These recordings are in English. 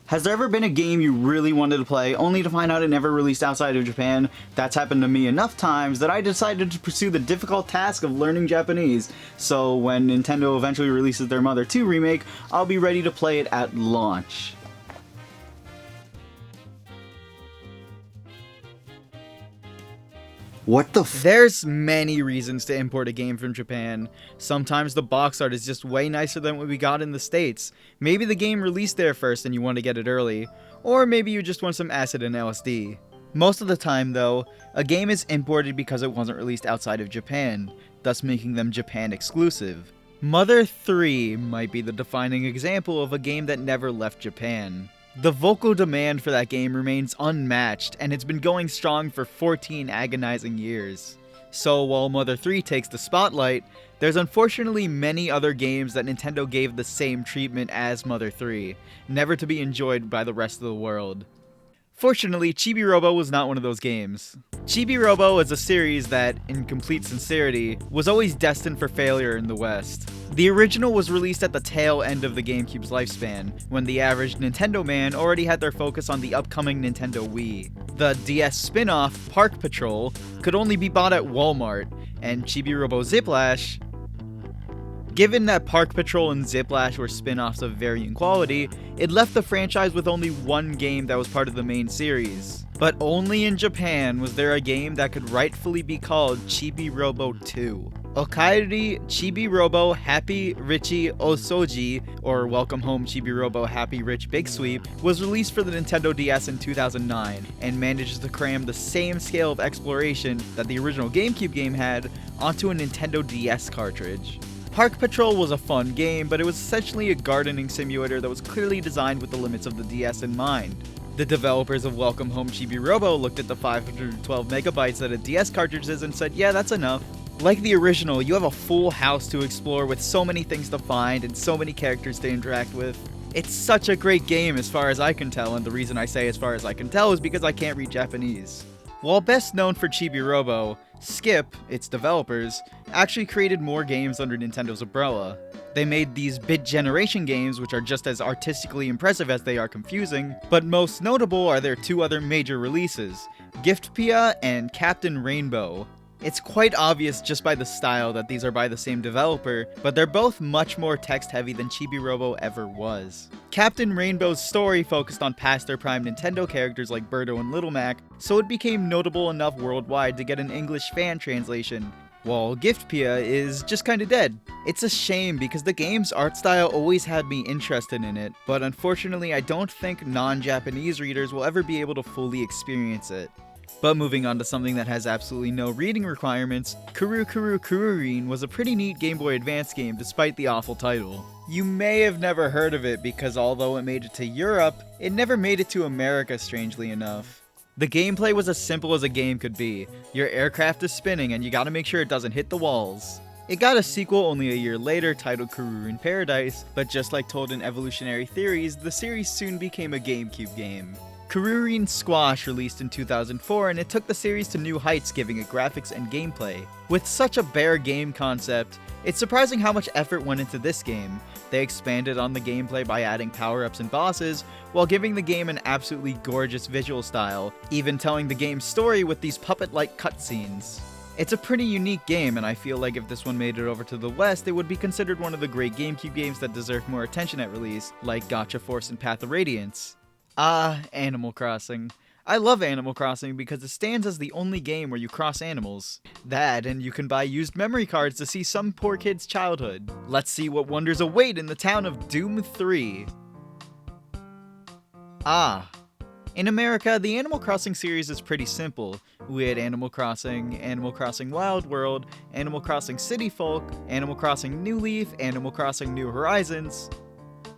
Has there ever been a game you really wanted to play, only to find out it never released outside of Japan? That's happened to me enough times that I decided to pursue the difficult task of learning Japanese, so when Nintendo eventually releases their Mother 2 remake, I'll be ready to play it at launch. What the f- There's many reasons to import a game from Japan. Sometimes the box art is just way nicer than what we got in the States. Maybe the game released there first and you want to get it early. Or maybe you just want some acid and LSD. Most of the time though, a game is imported because it wasn't released outside of Japan, thus making them Japan exclusive. Mother 3 might be the defining example of a game that never left Japan. The vocal demand for that game remains unmatched, and it's been going strong for 14 agonizing years. So while Mother 3 takes the spotlight, there's unfortunately many other games that Nintendo gave the same treatment as Mother 3, never to be enjoyed by the rest of the world. Fortunately, Chibi-Robo was not one of those games. Chibi-Robo is a series that, in complete sincerity, was always destined for failure in the West. The original was released at the tail end of the GameCube's lifespan, when the average Nintendo man already had their focus on the upcoming Nintendo Wii. The DS spin-off, Park Patrol, could only be bought at Walmart, and Chibi-Robo Ziplash. Given that Park Patrol and Ziplash were spin-offs of varying quality, it left the franchise with only one game that was part of the main series. But only in Japan was there a game that could rightfully be called Chibi-Robo 2. Okaeri Chibi-Robo Happy Richie Osoji, or Welcome Home Chibi-Robo Happy Rich Big Sweep, was released for the Nintendo DS in 2009, and manages to cram the same scale of exploration that the original GameCube game had onto a Nintendo DS cartridge. Park Patrol was a fun game, but it was essentially a gardening simulator that was clearly designed with the limits of the DS in mind. The developers of Welcome Home Chibi-Robo looked at the 512 megabytes that a DS cartridge is and said, yeah, that's enough. Like the original, you have a full house to explore with so many things to find and so many characters to interact with. It's such a great game as far as I can tell, and the reason I say as far as I can tell is because I can't read Japanese. While best known for Chibi-Robo, Skip, its developers, actually created more games under Nintendo's umbrella. They made these Bit Generation games, which are just as artistically impressive as they are confusing, but most notable are their two other major releases, Giftpia and Captain Rainbow. It's quite obvious just by the style that these are by the same developer, but they're both much more text-heavy than Chibi-Robo ever was. Captain Rainbow's story focused on past their prime Nintendo characters like Birdo and Little Mac, so it became notable enough worldwide to get an English fan translation, while Giftpia is just kinda dead. It's a shame because the game's art style always had me interested in it, but unfortunately I don't think non-Japanese readers will ever be able to fully experience it. But moving on to something that has absolutely no reading requirements, Kuru Kuru Kururin was a pretty neat Game Boy Advance game despite the awful title. You may have never heard of it because although it made it to Europe, it never made it to America, strangely enough. The gameplay was as simple as a game could be. Your aircraft is spinning and you gotta make sure it doesn't hit the walls. It got a sequel only a year later titled Kururin Paradise, but just like told in Evolutionary Theories, the series soon became a GameCube game. Kururin Squash released in 2004 and it took the series to new heights, giving it graphics and gameplay. With such a bare game concept, it's surprising how much effort went into this game. They expanded on the gameplay by adding power-ups and bosses, while giving the game an absolutely gorgeous visual style, even telling the game's story with these puppet-like cutscenes. It's a pretty unique game, and I feel like if this one made it over to the West, it would be considered one of the great GameCube games that deserve more attention at release, like Gotcha Force and Path of Radiance. Animal Crossing. I love Animal Crossing because it stands as the only game where you cross animals. That, and you can buy used memory cards to see some poor kid's childhood. Let's see what wonders await in the town of Doom 3. In America, the Animal Crossing series is pretty simple. We had Animal Crossing Wild World, Animal Crossing City Folk, Animal Crossing New Leaf, Animal Crossing New Horizons.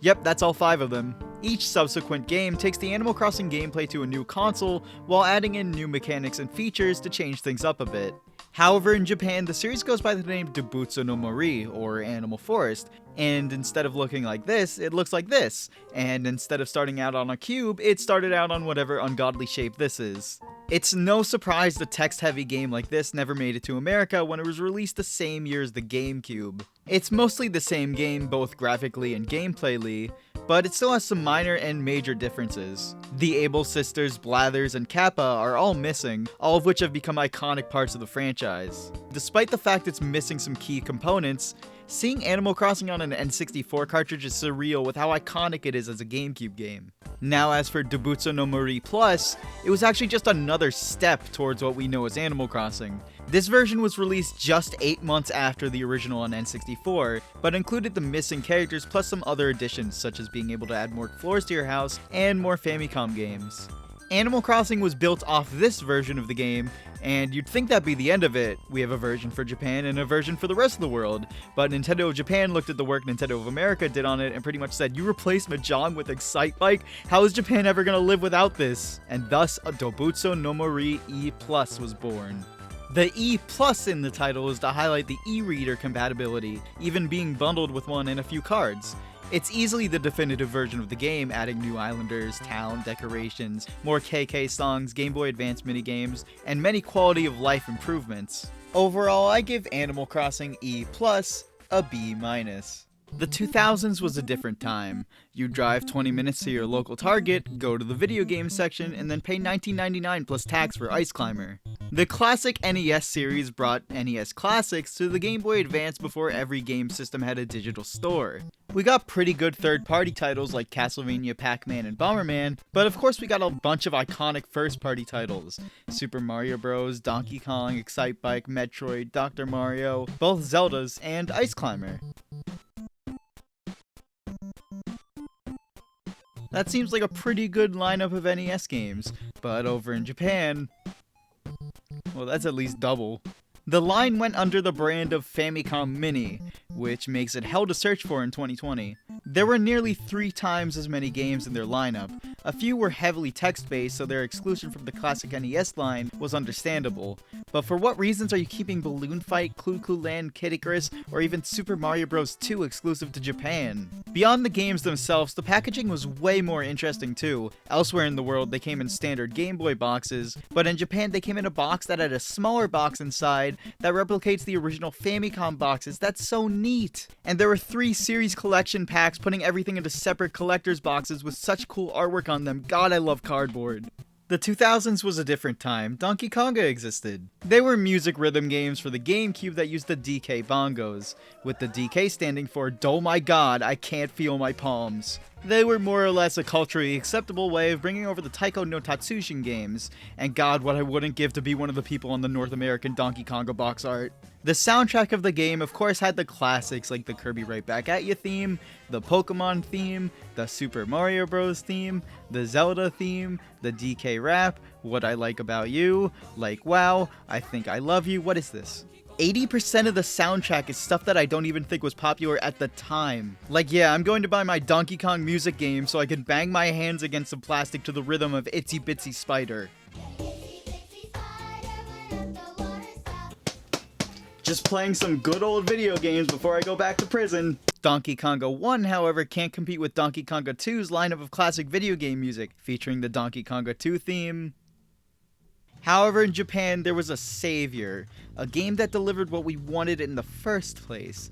Yep, that's all 5 of them. Each subsequent game takes the Animal Crossing gameplay to a new console, while adding in new mechanics and features to change things up a bit. However, in Japan, the series goes by the name Dobutsu no Mori, or Animal Forest, and instead of looking like this, it looks like this, and instead of starting out on a cube, it started out on whatever ungodly shape this is. It's no surprise a text-heavy game like this never made it to America when it was released the same year as the GameCube. It's mostly the same game both graphically and gameplayly, but it still has some minor and major differences. The Able sisters, Blathers, and Kappa are all missing, all of which have become iconic parts of the franchise. Despite the fact it's missing some key components, seeing Animal Crossing on an N64 cartridge is surreal with how iconic it is as a GameCube game. Now as for Dobutsu no Mori Plus, it was actually just another step towards what we know as Animal Crossing. This version was released just 8 months after the original on N64, but included the missing characters plus some other additions such as being able to add more floors to your house and more Famicom games. Animal Crossing was built off this version of the game, and you'd think that'd be the end of it. We have a version for Japan and a version for the rest of the world, but Nintendo of Japan looked at the work Nintendo of America did on it and pretty much said, you replaced Mahjong with Excitebike? How is Japan ever gonna live without this? And thus, a Dobutsu no Mori E Plus was born. The E Plus in the title is to highlight the e-reader compatibility, even being bundled with one and a few cards. It's easily the definitive version of the game, adding new islanders, town decorations, more KK songs, Game Boy Advance minigames, and many quality of life improvements. Overall, I give Animal Crossing E Plus a B-. The 2000s was a different time. You'd drive 20 minutes to your local Target, go to the video game section, and then pay $19.99 plus tax for Ice Climber. The classic NES series brought NES classics to the Game Boy Advance before every game system had a digital store. We got pretty good third-party titles like Castlevania, Pac-Man, and Bomberman, but of course we got a bunch of iconic first-party titles. Super Mario Bros., Donkey Kong, Excitebike, Metroid, Dr. Mario, both Zeldas, and Ice Climber. That seems like a pretty good lineup of NES games, but over in Japan, well, that's at least double. The line went under the brand of Famicom Mini, which makes it hell to search for in 2020. There were nearly 3 times as many games in their lineup. A few were heavily text-based, so their exclusion from the classic NES line was understandable. But for what reasons are you keeping Balloon Fight, Clu Clu Land, Kid Icarus, or even Super Mario Bros. 2 exclusive to Japan? Beyond the games themselves, the packaging was way more interesting too. Elsewhere in the world, they came in standard Game Boy boxes, but in Japan they came in a box that had a smaller box inside that replicates the original Famicom boxes. That's so neat! And there were 3 series collection packs putting everything into separate collector's boxes with such cool artwork on them. God, I love cardboard. The 2000s was a different time. Donkey Konga existed. They were music rhythm games for the GameCube that used the DK bongos, with the DK standing for "Oh my god, I can't feel my palms." They were more or less a culturally acceptable way of bringing over the Taiko no Tatsujin games, and god, what I wouldn't give to be one of the people on the North American Donkey Konga box art. The soundtrack of the game of course had the classics like the Kirby Right Back At Ya theme, the Pokemon theme, the Super Mario Bros. Theme, the Zelda theme, the DK rap, What I Like About You, like wow, I Think I Love You, what is this? 80% of the soundtrack is stuff that I don't even think was popular at the time. Like yeah, I'm going to buy my Donkey Kong music game so I can bang my hands against some plastic to the rhythm of Itsy Bitsy Spider. Just playing some good old video games before I go back to prison. Donkey Konga 1, however, can't compete with Donkey Konga 2's lineup of classic video game music, featuring the Donkey Konga 2 theme. However, in Japan, there was a savior, a game that delivered what we wanted in the first place,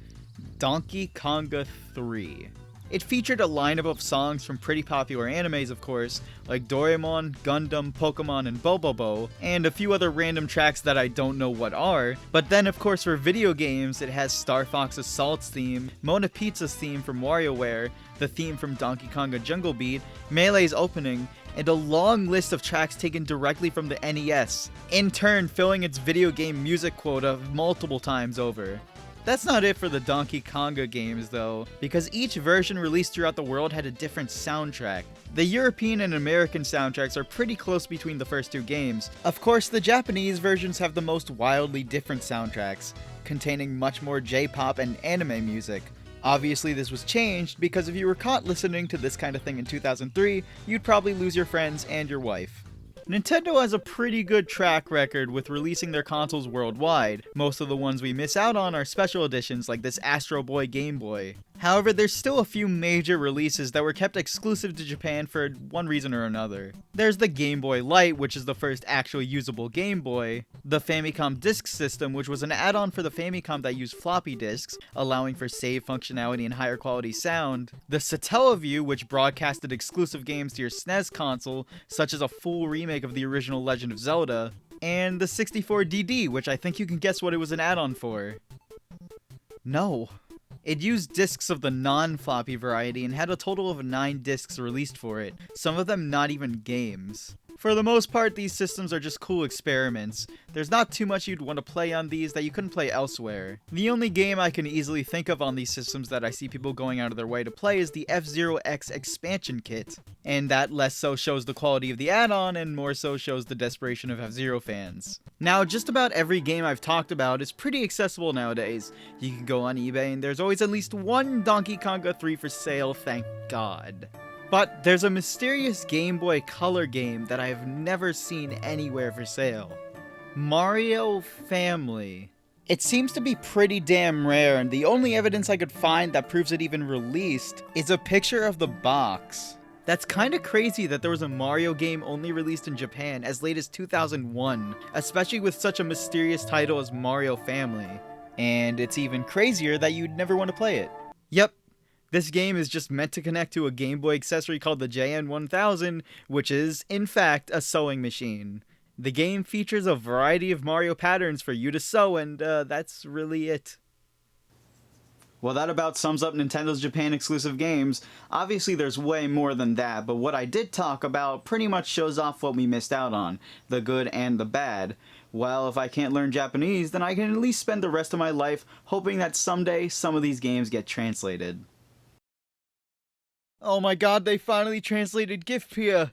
Donkey Konga 3. It featured a lineup of songs from pretty popular animes, of course, like Doraemon, Gundam, Pokemon, and Bobobo, and a few other random tracks that I don't know what are. But then, of course, for video games, it has Star Fox Assault's theme, Mona Pizza's theme from WarioWare, the theme from Donkey Konga Jungle Beat, Melee's opening, and a long list of tracks taken directly from the NES, in turn filling its video game music quota multiple times over. That's not it for the Donkey Konga games though, because each version released throughout the world had a different soundtrack. The European and American soundtracks are pretty close between the first 2 games. Of course, the Japanese versions have the most wildly different soundtracks, containing much more J-pop and anime music. Obviously this was changed because if you were caught listening to this kind of thing in 2003, you'd probably lose your friends and your wife. Nintendo has a pretty good track record with releasing their consoles worldwide. Most of the ones we miss out on are special editions like this Astro Boy Game Boy. However, there's still a few major releases that were kept exclusive to Japan for one reason or another. There's the Game Boy Light, which is the first actual usable Game Boy, the Famicom Disk System, which was an add-on for the Famicom that used floppy disks, allowing for save functionality and higher quality sound, the Satellaview, which broadcasted exclusive games to your SNES console, such as a full remake of the original Legend of Zelda, and the 64DD, which I think you can guess what it was an add-on for. No. It used discs of the non-floppy variety and had a total of 9 discs released for it, some of them not even games. For the most part, these systems are just cool experiments. There's not too much you'd want to play on these that you couldn't play elsewhere. The only game I can easily think of on these systems that I see people going out of their way to play is the F-Zero X expansion kit, and that less so shows the quality of the add-on and more so shows the desperation of F-Zero fans. Now, just about every game I've talked about is pretty accessible nowadays. You can go on eBay and there's always at least one Donkey Konga 3 for sale, thank God. But there's a mysterious Game Boy Color game that I have never seen anywhere for sale. Mario Family. It seems to be pretty damn rare, and the only evidence I could find that proves it even released is a picture of the box. That's kinda crazy that there was a Mario game only released in Japan as late as 2001, especially with such a mysterious title as Mario Family. And it's even crazier that you'd never want to play it. Yep. This game is just meant to connect to a Game Boy accessory called the JN1000, which is, in fact, a sewing machine. The game features a variety of Mario patterns for you to sew, and that's really it. Well, that about sums up Nintendo's Japan exclusive games. Obviously there's way more than that, but what I did talk about pretty much shows off what we missed out on, the good and the bad. Well, if I can't learn Japanese, then I can at least spend the rest of my life hoping that someday some of these games get translated. Oh my god, they finally translated Gift Pia!